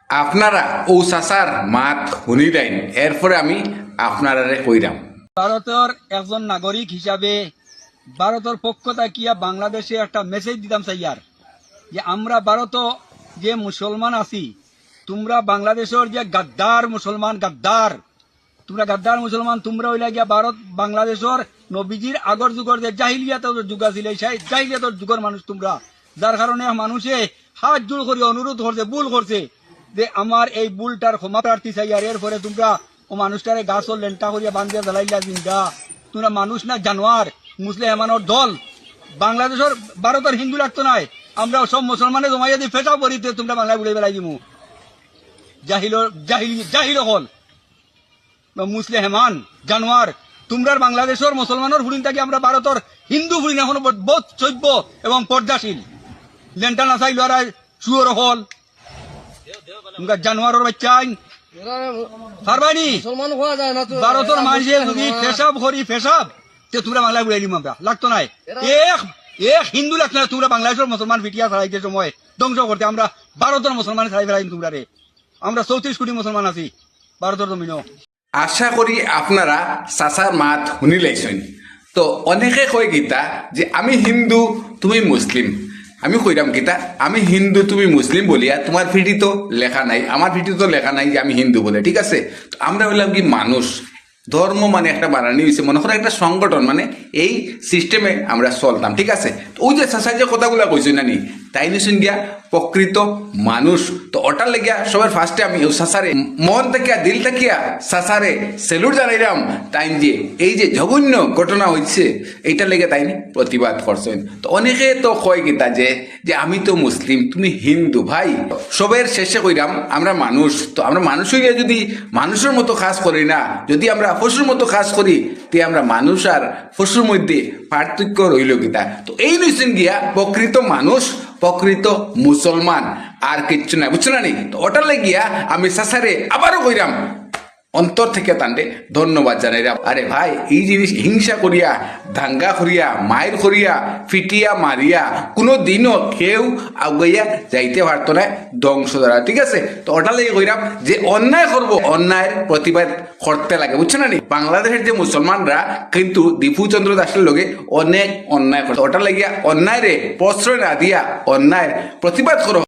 আপনারা ও চাচার মাত শুনি দেন, এরপরে আমি আপনারারে কইরাম। ভারতের একজন নাগরিক হিসাবে ভারতের পক্ষ থাকিয়া বাংলাদেশে একটা মেসেজ দিতাম চাইয়ার যে আমরা ভারত যে মুসলমান আছি, তোমরা বাংলাদেশের যে গাদ্দার মুসলমান, গাদ্দার তোমরা গাদ্দার মুসলমান, তোমরা ওইলা গিয়া ভারত বাংলাদেশের নবীজির আগর যুগের যে জাহিলিয়াতের যুগ আছিল সেই জাহিলিয়াতের যুগের মানুষ তোমরা, যার কারণে মানুষে হাত জোড় করে অনুরোধ করছে, ভুল করছে যে আমার এই ভুলটার ক্ষমা প্রার্থী চাই। আর এরপরে তোমরা ও মানুষটারে গাছর লেন্টা করিয়া বান্ধিয়া জ্বালাইলা জিন্দা। তোমরা মানুষ না জানোয়ার, মুসলিমানের দল। বাংলাদেশের ভারতের হিন্দু লাগতো নাই, আমরা সব মুসলমানে জমাইয়া দিয়ে ফেটাও করিতে তোমরা বাংলায় উড়ে বেড়াই দিমু। জাহিল হল মুসলিমান জানোয়ার। তোমরা বাংলাদেশের মুসলমানের ফুরিন থাকি আমরা ভারতের হিন্দু ফুরিন এখনো বোধ সভ্য এবং পর্দাশীল। লেন্টা না চাইল আর শুয়োর হল জানোয়ারের বাচ্চাই পারবানি। ভারতের মানুষে যদি পেশাব করি পেশাব তে তোমরা বাংলায় উড়াই দিম আমরা, লাগতো নাই। এক হিন্দু লাগতো না, তোমরা বাংলাদেশের মুসলমান ফিটিয়া ছাড়াইতে সময় ধ্বংস করতে আমরা ভারতের মুসলমান ছাড়াই ফেলাই তোমরা রে। আমরা 34 কোটি মুসলমান আছি ভারতের জমিনও। আশা করি আপনারা চাচার মাত শুনি লাইছেন। তো অনেকে কয় গীতা যে আমি হিন্দু তুমি মুসলিম। আমি কইরাম গীতা আমি হিন্দু তুমি মুসলিম বলিয়া তোমার ভিডি তো লেখা নাই, আমার ভিডি তো লেখা নাই যে আমি হিন্দু বলে, ঠিক আছে। তো আমরা হইলাম কি মানুষ, ধর্ম মানে একটা বানানি হয়েছে, মনে করো একটা সংগঠন, মানে এই সিস্টেমে আমরা চলতাম, ঠিক আছে। তো ওই যে চাচা যে কথাগুলা কইছি নানি তাই নিশুন গিয়া প্রকৃত মানুষ। তো ওটার লেগিয়া সবার ফার্স্টে আমি চাচারে মন থেকে দিল থাকিয়া চাচারে সেলুট জানাইলাম। তাই যে এই যে জঘন্য ঘটনা হয়েছে এইটার লেগে তাই প্রতিবাদ করছেন। তো অনেকে তো কয় গীতা যে আমি তো মুসলিম তুমি হিন্দু। ভাই সবের শেষে কইরাম আমরা মানুষ। তো আমরা মানুষ হইয়া যদি মানুষের মতো কাজ করি না, যদি আমরা পশুর মতো কাজ করি, তে আমরা মানুষ আর পশুর মধ্যে পার্থক্য রইল গীতা। তো এই নিশ্চিন গিয়া প্রকৃত মানুষ, প্রকৃত মুসলমান, আর কিচ্ছু না, বুঝছো না নি। তো ওটার লাগিয়া আমি চাচারে আবারও কইরাম অন্তর থেকে তান্ডে ধন্যবাদ জানাইলাম। আরে ভাই এই জিনিস হিংসা করিয়া, দাঙ্গা করিয়া, মায়ের করিয়া, ফিটিয়া মারিয়া কোনো দিনও কেউ আগাইয়া যাইতে পারতো না ধ্বংস দ্বারা, ঠিক আছে। তো ওটা লেগে কইরাম যে অন্যায় করবো, অন্যায়ের প্রতিবাদ করতে লাগে, বুঝছো না নি। বাংলাদেশের যে মুসলমানরা কিন্তু দীপু চন্দ্র দাসের লগে অনেক অন্যায় করছে। ওটা লাগিয়া অন্যায় রে প্রশ্রয় না দিয়া অন্যায়ের প্রতিবাদ করো।